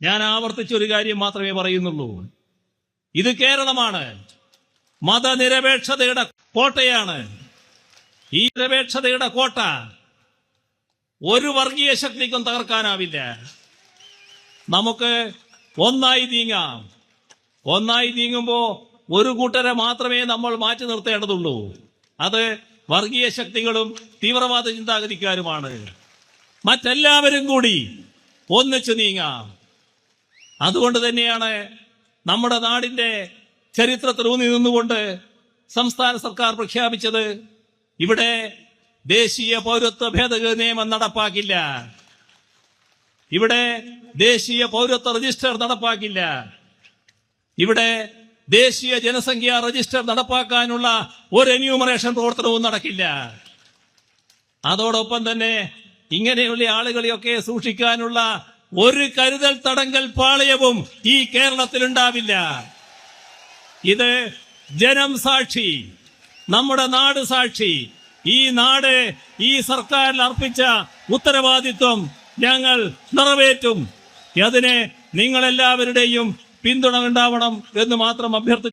ഞാൻ ആവർത്തിച്ചൊരു കാര്യം മാത്രമേ പറയുന്നുള്ളൂ. ഇത് കേരളമാണ്, മതനിരപേക്ഷതയുടെ കോട്ടയാണ്. ഈ നിരപേക്ഷതയുടെ കോട്ട ഒരു വർഗീയ ശക്തിക്കും തകർക്കാനാവില്ല. നമുക്ക് ഒന്നായി നീങ്ങാം. ഒന്നായി നീങ്ങുമ്പോൾ ഒരു കൂട്ടരെ മാത്രമേ നമ്മൾ മാറ്റി നിർത്തേണ്ടതുള്ളൂ. അത് വർഗീയ ശക്തികളും തീവ്രവാദ ചിന്താഗതിക്കാരുമാണ്. മറ്റെല്ലാവരും കൂടി ഒന്നിച്ചു നീങ്ങാം. അതുകൊണ്ട് തന്നെയാണ് നമ്മുടെ നാടിന്റെ ചരിത്രത്തിൽ ഊന്നി നിന്നുകൊണ്ട് സംസ്ഥാന സർക്കാർ പ്രഖ്യാപിച്ചത്, ഇവിടെ ദേശീയ പൗരത്വ ഭേദഗതി നിയമം നടപ്പാക്കില്ല, ഇവിടെ ദേശീയ പൗരത്വ രജിസ്റ്റർ നടപ്പാക്കില്ല, ഇവിടെ ദേശീയ ജനസംഖ്യാ രജിസ്റ്റർ നടപ്പാക്കാനുള്ള ഒരു എന്യൂമറേഷൻ പ്രവർത്തനവും നടക്കില്ല. അതോടൊപ്പം തന്നെ ഇങ്ങനെയുള്ള ആളുകളെയൊക്കെ സൂക്ഷിക്കാനുള്ള ഒരു കരുതൽ തടങ്കൽ പാളയവും ഈ കേരളത്തിൽ ഉണ്ടാവില്ല. ഇത് ജനം സാക്ഷി, നമ്മുടെ നാട് സാക്ഷി. ഈ നാട് ഈ സർക്കാരിൽ അർപ്പിച്ച ഉത്തരവാദിത്വം ഞങ്ങൾ നിറവേറ്റും. അതിന് നിങ്ങളെല്ലാവരുടെയും പിന്തുണ ഉണ്ടാവണം എന്ന് മാത്രം അഭ്യർത്ഥിച്ചു.